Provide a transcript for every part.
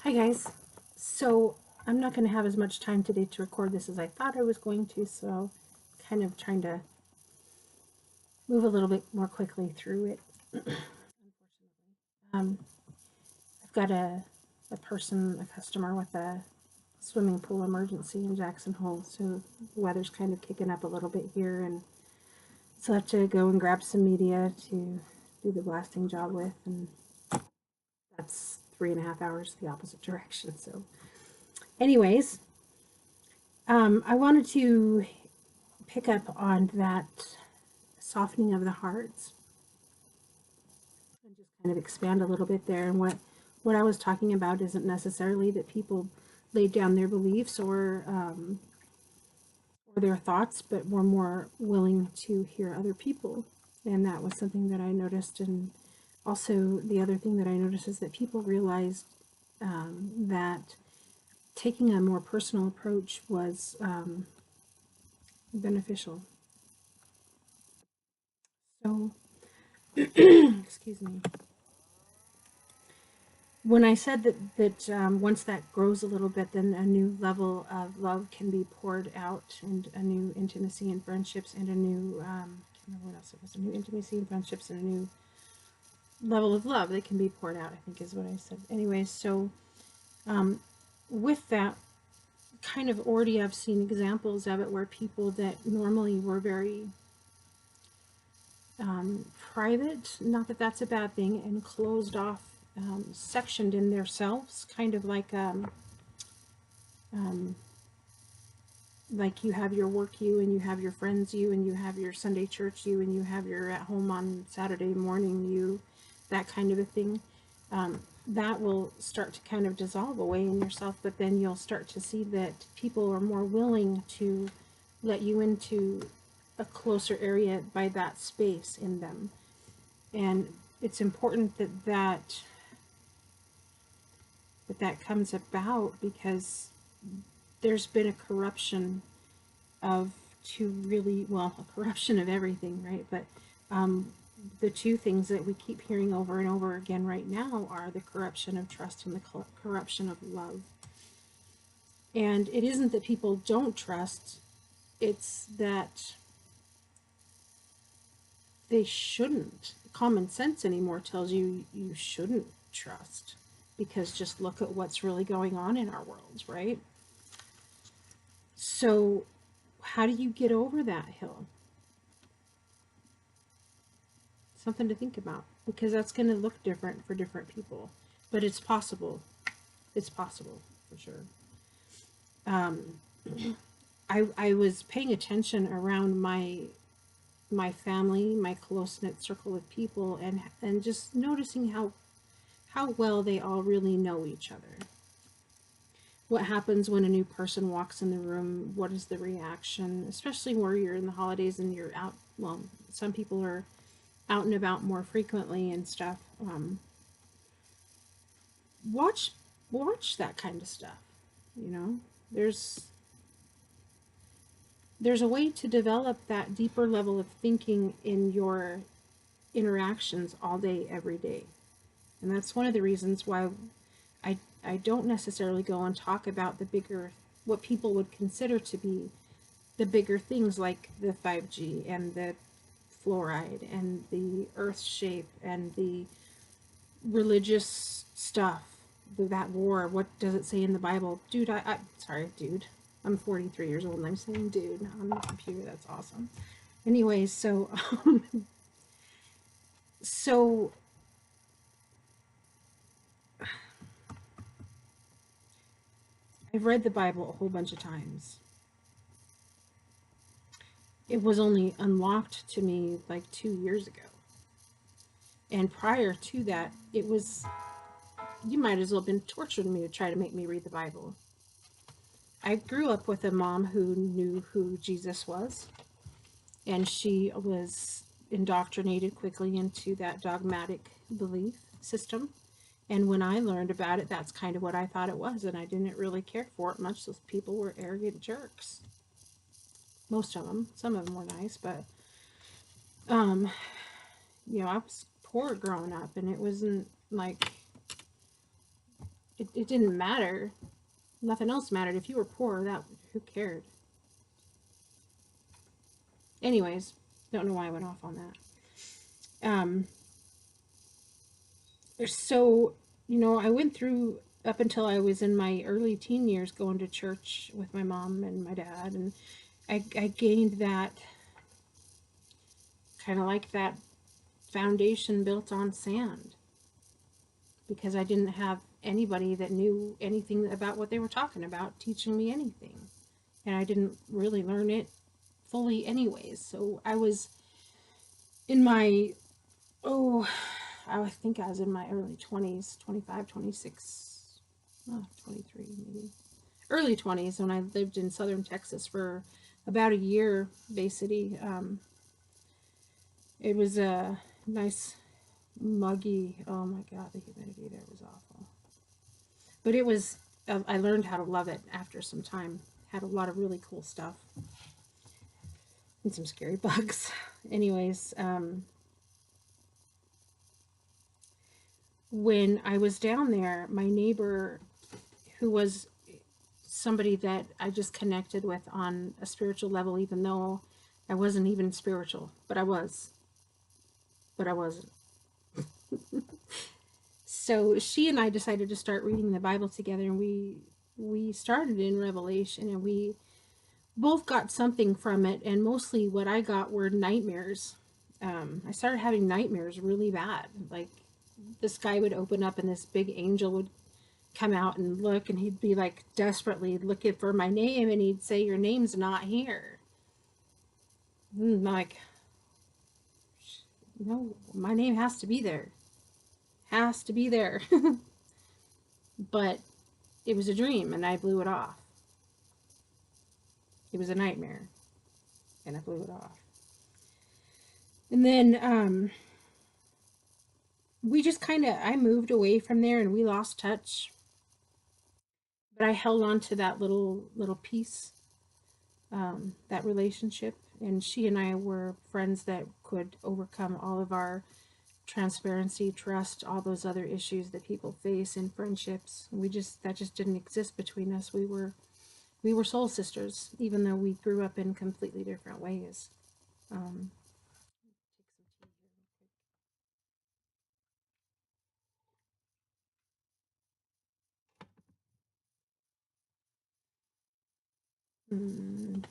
Hi guys. So I'm not going to have as much time today to record this as I thought I was going to, so kind of trying to move a little bit more quickly through it. Unfortunately, I've got a customer with a swimming pool emergency in Jackson Hole, so the weather's kind of kicking up a little bit here, and so I have to go and grab some media to do the blasting job with, and that's 3.5 hours the opposite direction. So, anyways, I wanted to pick up on that softening of the hearts and just kind of expand a little bit there. And what I was talking about isn't necessarily that people laid down their beliefs or their thoughts, but were more willing to hear other people. And that was something that I noticed. And also the other thing that I noticed is that people realized that taking a more personal approach was beneficial. So, excuse me. When I said that once that grows a little bit, then a new level of love can be poured out, and a new intimacy and friendships, and a new I can't remember what else it was. A new intimacy and friendships, and a new level of love that can be poured out, I think is what I said. Anyways, so um, with that, kind of already I've seen examples of it where people that normally were very private, not that that's a bad thing, and closed off, sectioned in themselves, kind of um, like you have your work you, and you have your friends you, and you have your Sunday church you, and you have your at home on Saturday morning you, that kind of a thing. That will start to kind of dissolve away in yourself, but then you'll start to see that people are more willing to let you into a closer area by that space in them. And it's important that comes about, because there's been a corruption of two really, well, a corruption of everything, right? But the two things that we keep hearing over and over again right now are the corruption of trust and the corruption of love. And it isn't that people don't trust, it's that they shouldn't. Common sense anymore tells you you shouldn't trust, because just look at what's really going on in our worlds, right? So, how do you get over that hill? Something to think about, because that's going to look different for different people, but it's possible. It's possible for sure. Um, I was paying attention around my family, my close knit circle of people, and just noticing how well they all really know each other. What happens when a new person walks in the room? What is the reaction? Especially where you're in the holidays and you're out. Well, some people are out and about more frequently and stuff. Watch watch that kind of stuff. You know, there's there's a way to develop that deeper level of thinking in your interactions all day, every day. And that's one of the reasons why I don't necessarily go and talk about the bigger, what people would consider to be the bigger things, like the 5G and the fluoride and the earth shape and the religious stuff, that war. What does it say in the Bible? Dude, sorry, dude. I'm 43 years old and I'm saying dude on the computer. That's awesome. Anyways, so I've read the Bible a whole bunch of times. It was only unlocked to me like 2 years ago. And prior to that, it was, you might as well have been torturing me to try to make me read the Bible. I grew up with a mom who knew who Jesus was, and she was indoctrinated quickly into that dogmatic belief system. And when I learned about it, that's kind of what I thought it was, and I didn't really care for it much. Those people were arrogant jerks. Most of them. Some of them were nice, but um, I was poor growing up, and it wasn't like it didn't matter. Nothing else mattered. If you were poor, that who cared? Anyways, don't know why I went off on that. So, I went through up until I was in my early teen years going to church with my mom and my dad, and I gained that kind of like that foundation built on sand because I didn't have anybody that knew anything about what they were talking about teaching me anything. And I didn't really learn it fully anyways. So I was in my, oh, I think I was in my early 20s, 25, 26, 23 maybe. Early 20s when I lived in southern Texas for about a year, Bay City. It was a nice muggy, oh my god, the humidity there was awful. But it was, I learned how to love it after some time. Had a lot of really cool stuff and some scary bugs. Anyways, when I was down there, my neighbor, who was somebody that I just connected with on a spiritual level, even though I wasn't even spiritual, but I was, but I wasn't. So she and I decided to start reading the Bible together, and we started in Revelation, and we both got something from it, and mostly what I got were nightmares. I started having nightmares really bad. Like the sky would open up, and this big angel would come out and look, and he'd be like desperately looking for my name, and he'd say, "Your name's not here." And I'm like, no, my name has to be there. Has to be there. But it was a dream, and I blew it off. It was a nightmare, and I blew it off. And then we just kind of, I moved away from there, and we lost touch. But I held on to that little piece, that relationship, and she and I were friends that could overcome all of our transparency, trust, all those other issues that people face in friendships. That just didn't exist between us. We were soul sisters, even though we grew up in completely different ways. Um, mm,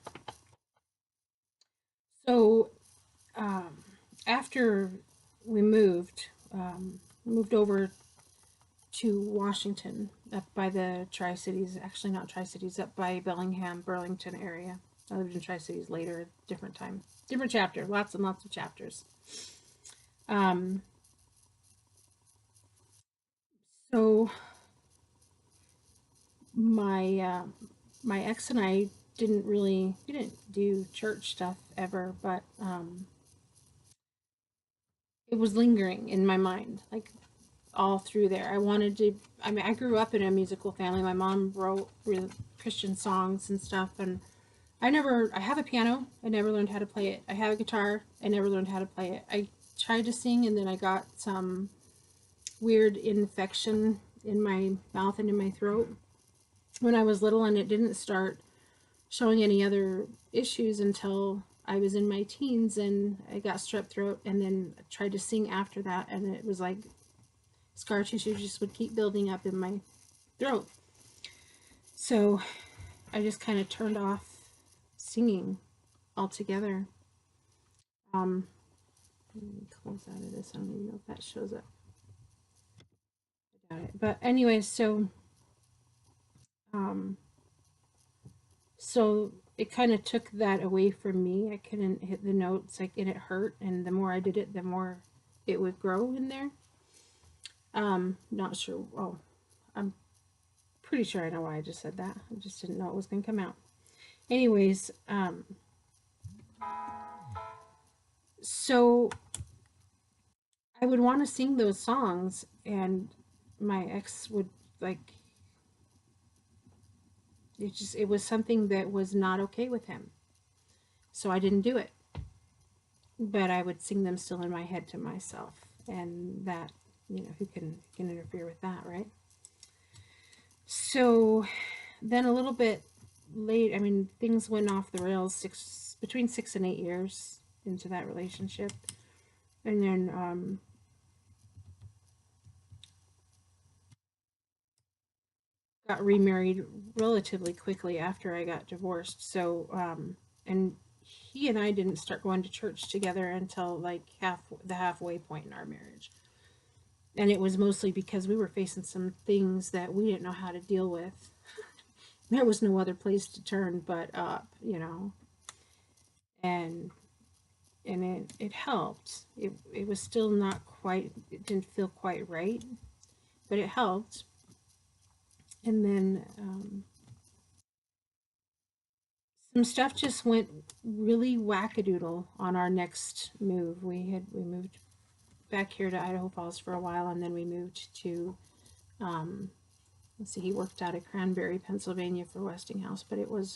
so um, after we moved over to Washington, up by the Tri Cities. Actually, not Tri Cities, up by Bellingham, Burlington area. I lived in Tri Cities later, different time, different chapter, lots and lots of chapters. Um, so my my ex and I didn't do church stuff ever, but it was lingering in my mind, like all through there. I wanted to. I mean, I grew up in a musical family. My mom wrote Christian songs and stuff, and I have a piano. I never learned how to play it. I have a guitar. I never learned how to play it. I tried to sing, and then I got some weird infection in my mouth and in my throat when I was little, and it didn't start showing any other issues until I was in my teens, and I got strep throat, and then I tried to sing after that, and it was like scar tissue just would keep building up in my throat. So I just kind of turned off singing altogether. Um, Let me close out of this. I don't even know if that shows up. I doubt it. But anyway, um, so it kind of took that away from me. I couldn't hit the notes, like, and it hurt. And the more I did it, the more it would grow in there. Not sure. Oh, I'm pretty sure I know why I just said that. I just didn't know it was going to come out. Anyways, so I would want to sing those songs, and my ex would like it was something that was not okay with him. So I didn't do it. But I would sing them still in my head to myself. And that, who can interfere with that, right? So then a little bit late, I mean, things went off the rails between 6 and 8 years into that relationship. And then got remarried relatively quickly after I got divorced. So, and he and I didn't start going to church together until like the halfway point in our marriage. And it was mostly because we were facing some things that we didn't know how to deal with. There was no other place to turn but up, and it helped. It was still not quite, it didn't feel quite right, but it helped. And then some stuff just went really wackadoodle on our next move. We moved back here to Idaho Falls for a while, and then we moved to let's see, he worked out of Cranberry, Pennsylvania for Westinghouse, but it was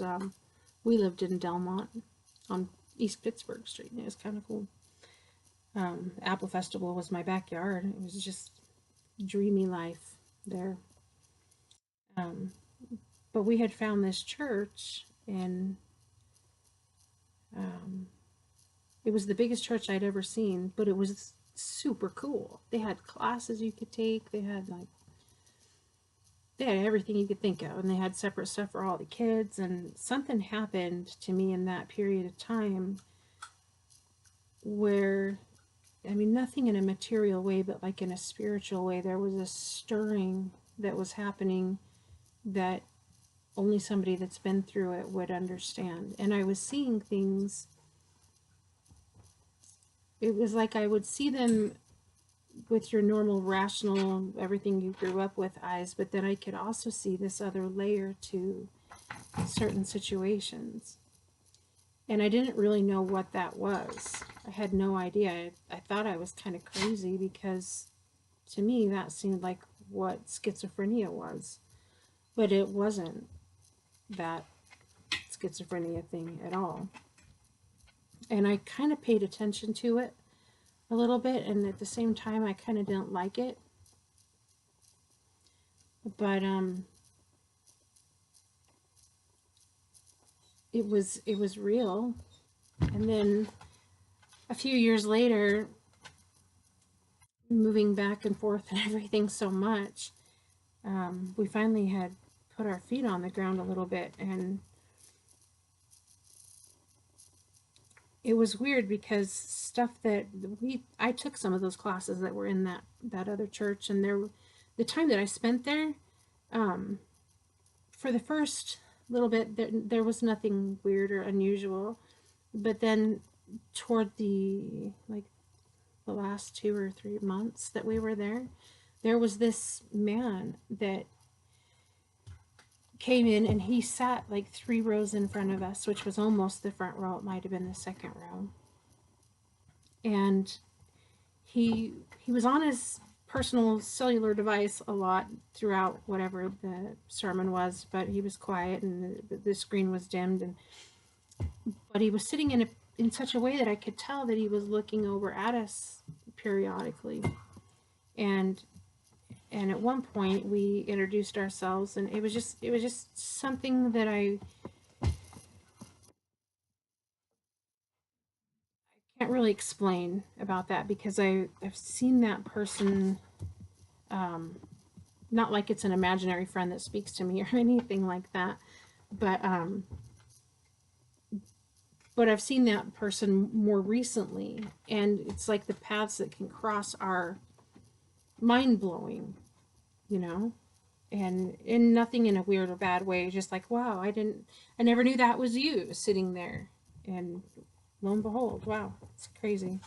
we lived in Delmont on East Pittsburgh Street, and it was kind of cool. Apple Festival was my backyard. It was just dreamy life there. Um, but we had found this church, and it was the biggest church I'd ever seen, but it was super cool. They had classes you could take. They had everything you could think of, and they had separate stuff for all the kids. And something happened to me in that period of time where, I mean, nothing in a material way, but like in a spiritual way, there was a stirring that was happening that only somebody that's been through it would understand. And I was seeing things. It was like I would see them with your normal rational everything you grew up with eyes, but then I could also see this other layer to certain situations, and I didn't really know what that was. I had no idea. I thought I was kind of crazy, because to me that seemed like what schizophrenia was, but it wasn't that schizophrenia thing at all. And I kind of paid attention to it a little bit, and at the same time I kind of didn't like it. But it was real. And then a few years later, moving back and forth and everything so much, we finally had put our feet on the ground a little bit, and it was weird because stuff that I took some of those classes that were in that other church, and the time that I spent there, for the first little bit there was nothing weird or unusual, but then toward the last 2 or 3 months that we were there was this man that came in, and he sat like 3 rows in front of us, which was almost the front row. It might have been the second row. And he was on his personal cellular device a lot throughout whatever the sermon was, but he was quiet, and the screen was dimmed, but he was sitting in such a way that I could tell that he was looking over at us periodically. And at one point we introduced ourselves, and it was just something that I can't really explain about that, because I've seen that person, not like it's an imaginary friend that speaks to me or anything like that, but I've seen that person more recently, and it's like the paths that can cross are mind-blowing, you know? And nothing in a weird or bad way, just like, wow, I never knew that was you sitting there. And lo and behold, wow, it's crazy.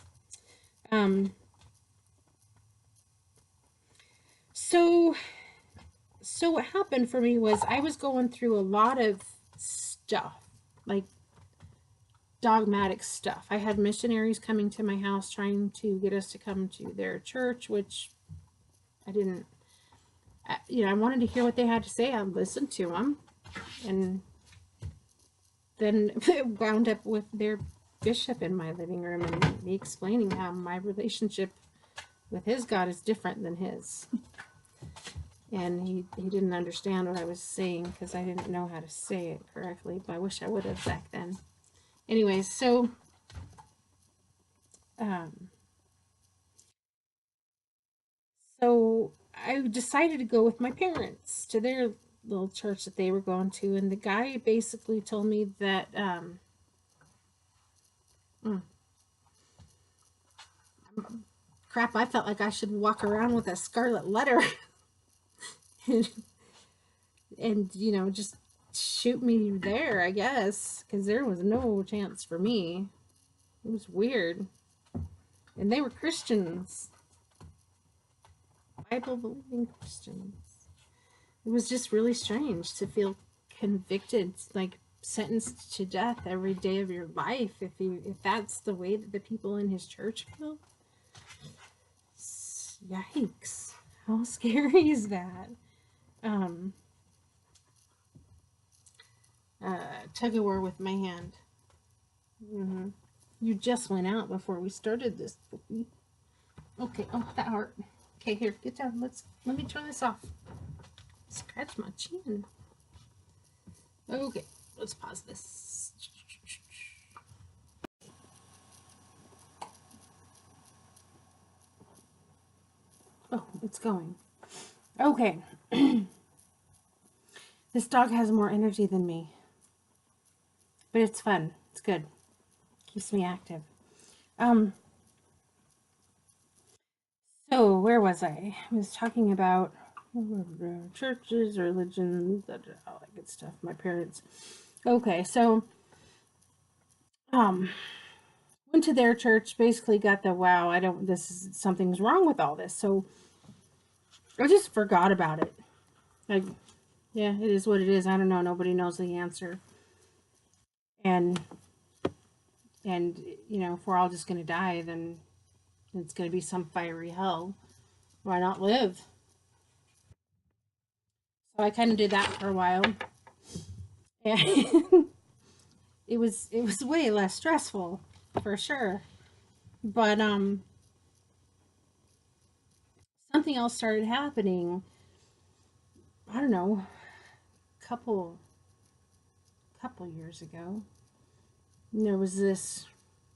So what happened for me was I was going through a lot of stuff, like dogmatic stuff. I had missionaries coming to my house trying to get us to come to their church, which I didn't, I wanted to hear what they had to say. I listened to them, and then it wound up with their bishop in my living room, and me explaining how my relationship with his God is different than his. And he didn't understand what I was saying because I didn't know how to say it correctly, but I wish I would have back then. Anyways, um, so I decided to go with my parents to their little church that they were going to, and the guy basically told me that mm, crap, I felt like I should walk around with a scarlet letter and, you know, just shoot me there, I guess, because there was no chance for me. It was weird. And they were Christians, Bible believing Christians. It was just really strange to feel convicted, like sentenced to death every day of your life if that's the way that the people in his church feel. Yikes. How scary is that? Um Tug of war with my hand. Mm-hmm. You just went out before we started this. Okay, oh, that hurt. Okay, here, get down. Let me turn this off. Scratch my chin. Okay, let's pause this. Oh, it's going. Okay. This dog has more energy than me. But it's fun. It's good. Keeps me active. Um, so where was I? I was talking about churches, religions, all that good stuff. My parents. Okay, so went to their church, basically got the wow, something's wrong with all this. So I just forgot about it. Like, yeah, it is what it is. I don't know. Nobody knows the answer. And you know, if we're all just gonna die, then it's gonna be some fiery hell. Why not live? So I kind of did that for a while. And it was way less stressful for sure. But something else started happening. I don't know, couple years ago. And there was this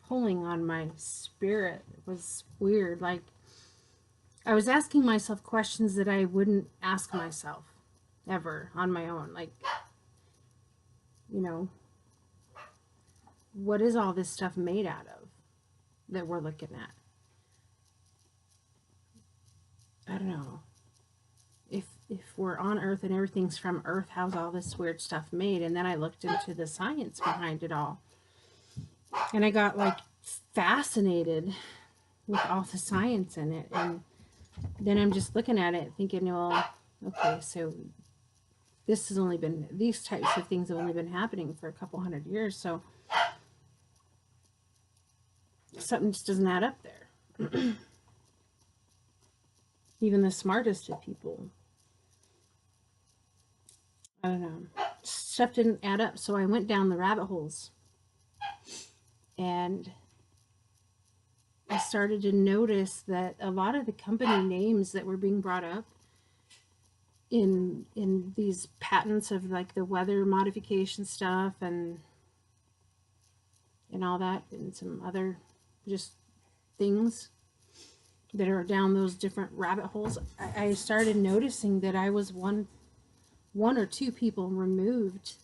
pulling on my spirit. It was weird. Like I was asking myself questions that I wouldn't ask myself ever on my own. Like, you know, what is all this stuff made out of that we're looking at? I don't know. If we're on Earth and everything's from Earth, how's all this weird stuff made? And then I looked into the science behind it all. And I got like fascinated with all the science in it. And then I'm just looking at it thinking, well, okay, so these types of things have only been happening for a couple hundred years. So something just doesn't add up there. Even the smartest of people, I don't know, stuff didn't add up. So I went down the rabbit holes and I started to notice that a lot of the company names that were being brought up in these patents of like the weather modification stuff and all that and some other just things that are down those different rabbit holes, I started noticing that I was one or two people removed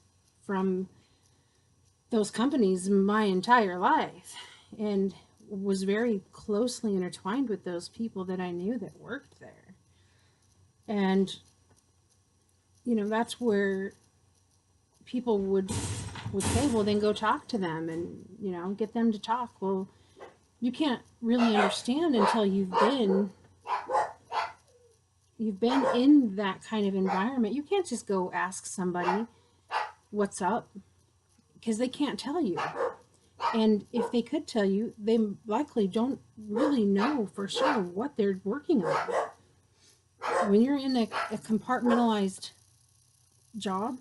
from those companies my entire life and was very closely intertwined with those people that I knew that worked there. And you know, that's where people would say, well, then go talk to them and, you know, get them to talk. Well, you can't really understand until you've been in that kind of environment. You can't just go ask somebody what's up because they can't tell you. And if they could tell you, they likely don't really know for sure what they're working on. When you're in a compartmentalized job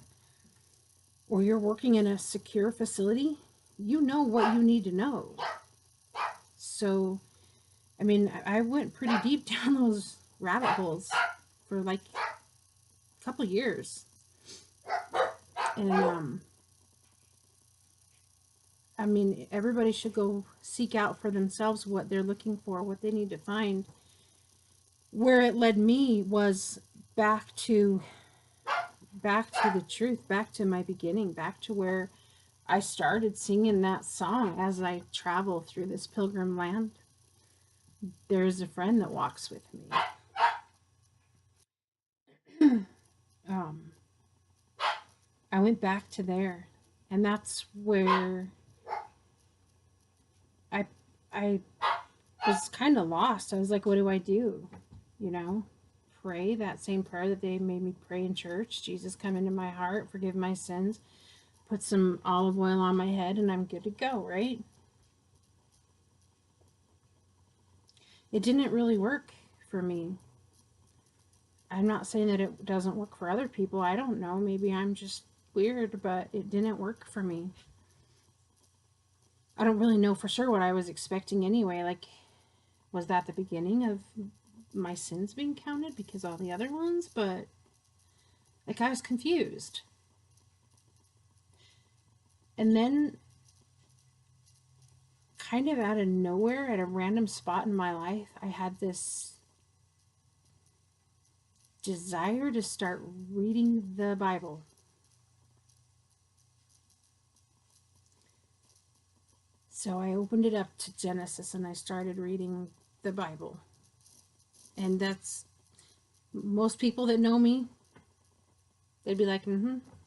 or you're working in a secure facility, you know what you need to know. So, I mean, I went pretty deep down those rabbit holes for like couple years. And I mean, everybody should go seek out for themselves what they're looking for, what they need to find. Where it led me was back to the truth, back to my beginning, back to where I started singing that song as I travel through this pilgrim land. There's a friend that walks with me. I went back to there, and that's where I I was kind of lost. I was like, what do I do? You know, pray that same prayer that they made me pray in church. Jesus, come into my heart, forgive my sins, put some olive oil on my head, and I'm good to go, right? It didn't really work for me. I'm not saying that it doesn't work for other people. I don't know. Maybe I'm just weird, but it didn't work for me. I don't really know for sure what I was expecting anyway. Like, was that the beginning of my sins being counted because all the other ones? But, like, I was confused. And then, kind of out of nowhere, at a random spot in my life, I had this desire to start reading the Bible. So I opened it up to Genesis and I started reading the Bible. And that's, most people that know me, they'd be like,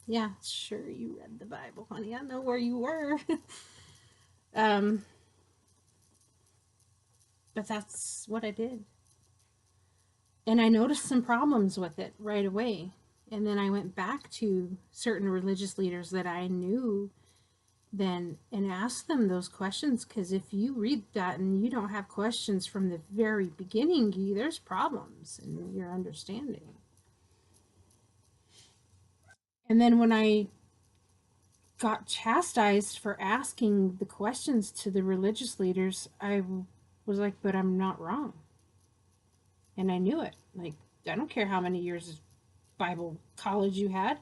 yeah, sure, you read the Bible, honey. I know where you were. But that's what I did. And I noticed some problems with it right away. And then I went back to certain religious leaders that I knew then and asked them those questions, because if you read that and you don't have questions from the very beginning, there's problems in your understanding. And then when I got chastised for asking the questions to the religious leaders, I was like, but I'm not wrong. And I knew it. Like, I don't care how many years of Bible college you had.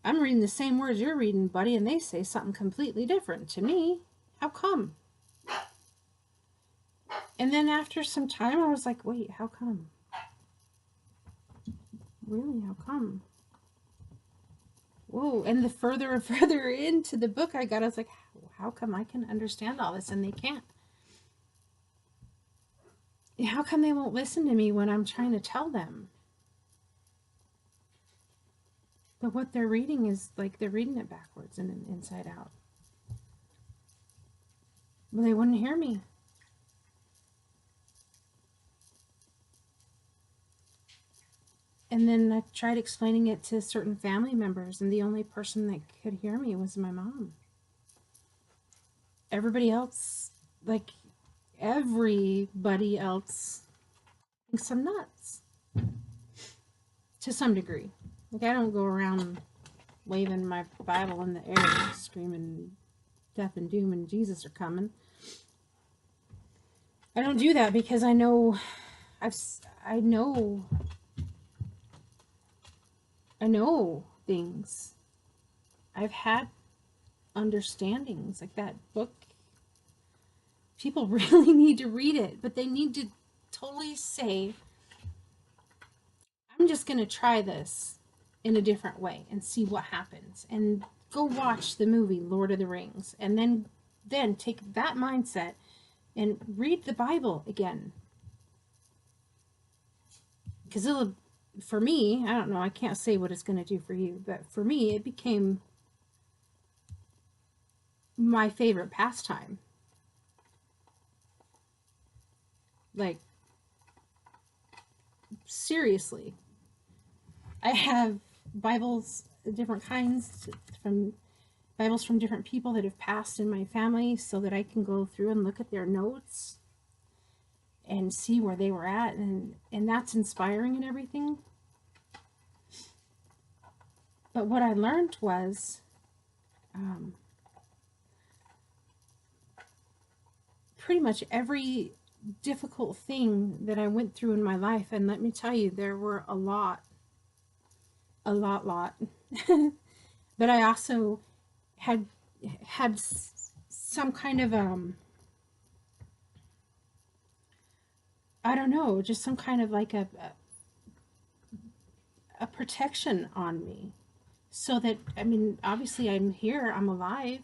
I'm reading the same words you're reading, buddy, and they say something completely different to me. How come? And then after some time, I was like, wait, how come? Really, how come? Whoa. And the further and further into the book I got, I was like, how come I can understand all this and they can't? How come they won't listen to me when I'm trying to tell them? But what they're reading is like they're reading it backwards and inside out. Well, they wouldn't hear me. And then I tried explaining it to certain family members, and the only person that could hear me was my mom. Everybody else, like everybody else, thinks I'm nuts to some degree. Like, I don't go around waving my Bible in the air, screaming death and doom and Jesus are coming. I don't do that because I know I know things. I've had understandings. Like, that book, people really need to read it, but they need to totally say, I'm just going to try this in a different way and see what happens. And go watch the movie Lord of the Rings, and then take that mindset and read the Bible again. Because for me, I don't know, I can't say what it's going to do for you, but for me, it became my favorite pastime. Like, seriously. I have Bibles, different kinds, from Bibles from different people that have passed in my family, so that I can go through and look at their notes and see where they were at, and that's inspiring and everything. But what I learned was, pretty much every difficult thing that I went through in my life, and let me tell you, there were a lot, a lot. But I also had some kind of I don't know, just some kind of like a protection on me, so that, I mean, obviously I'm here, I'm alive.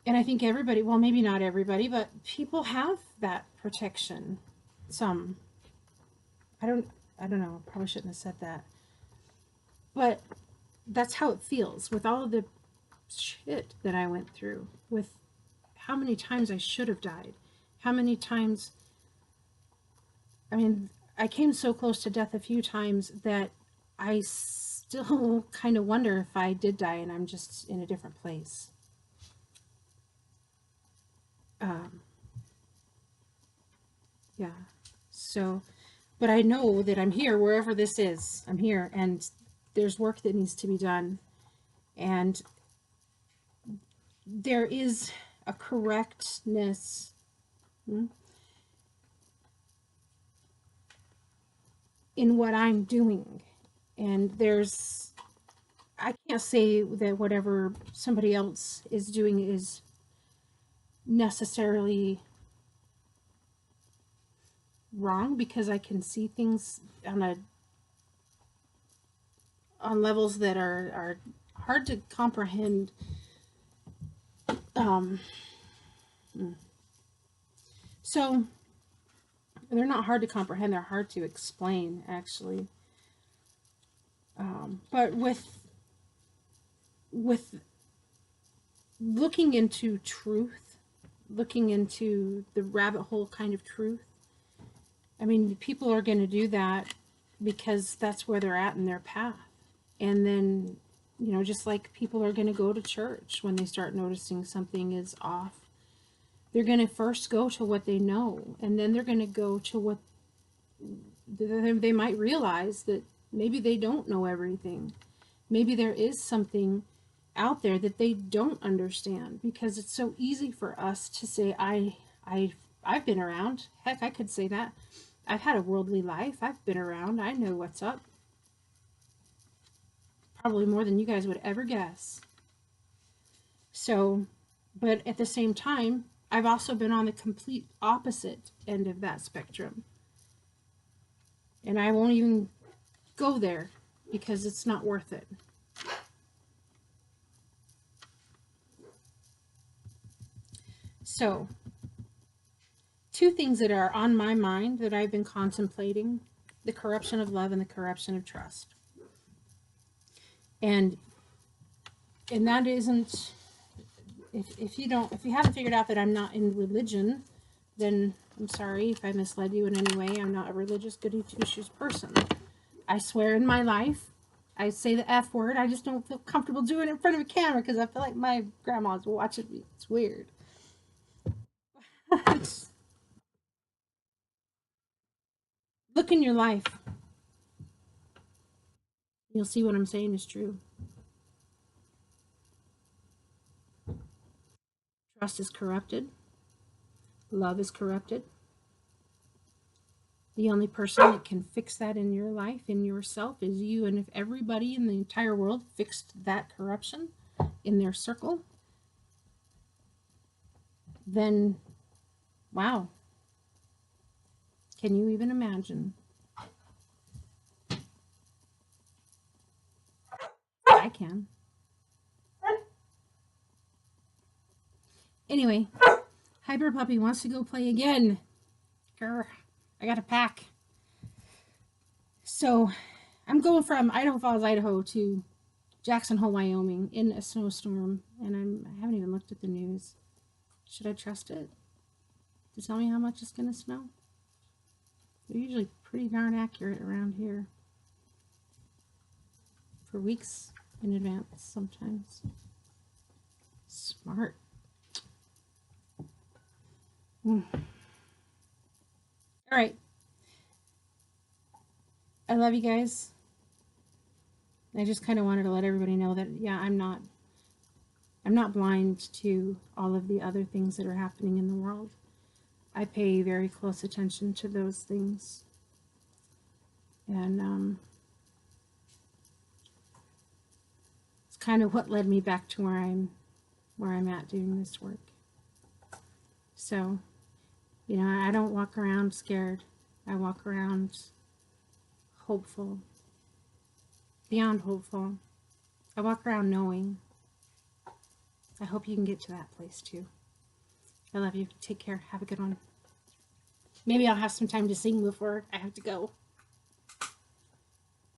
And I think everybody, well, maybe not everybody, but people have that protection. Some. I don't I don't know, probably shouldn't have said that. But that's how it feels with all of the shit that I went through, with how many times I should have died. How many times, I mean, I came so close to death a few times that I still kind of wonder if I did die and I'm just in a different place. Um, yeah. So, but I know that I'm here wherever this is. I'm here, and there's work that needs to be done. And there is a correctness in what I'm doing. And I can't say that whatever somebody else is doing is necessarily wrong, because I can see things on levels that are hard to comprehend. So they're not hard to comprehend, they're hard to explain, actually. But with looking into truth, looking into the rabbit hole kind of truth, I mean, people are going to do that because that's where they're at in their path. And then, just like people are going to go to church when they start noticing something is off, they're going to first go to what they know, and then they're going to go to what they might realize that maybe they don't know everything. Maybe there is something out there that they don't understand, because it's so easy for us to say, I've been around. Heck, I could say that. I've had a worldly life. I've been around. I know what's up. Probably more than you guys would ever guess. So, but at the same time, I've also been on the complete opposite end of that spectrum. And I won't even go there because it's not worth it. So, two things that are on my mind that I've been contemplating: the corruption of love and the corruption of trust. And that isn't, if you haven't figured out that I'm not in religion, then I'm sorry if I misled you in any way. I'm not a religious goody two-shoes person. I swear in my life, I say the F word. I just don't feel comfortable doing it in front of a camera because I feel like my grandma's watching me. It's weird. Look in your life. You'll see what I'm saying is true. Trust is corrupted. Love is corrupted. The only person that can fix that in your life, in yourself, is you. And if everybody in the entire world fixed that corruption in their circle, then, wow. Can you even imagine? I can. Anyway, Hyper Puppy wants to go play again. Grr, I got to pack. So I'm going from Idaho Falls, Idaho to Jackson Hole, Wyoming in a snowstorm, and I haven't even looked at the news. Should I trust it to tell me how much it's going to snow? They're usually pretty darn accurate around here. For weeks in advance sometimes. Smart. All right. I love you guys. I just kind of wanted to let everybody know that, yeah, I'm not blind to all of the other things that are happening in the world. I pay very close attention to those things. And It's kind of what led me back to where I'm at doing this work. So, you know, I don't walk around scared. I walk around hopeful, beyond hopeful. I walk around knowing. I hope you can get to that place too. I love you. Take care. Have a good one. Maybe I'll have some time to sing before I have to go.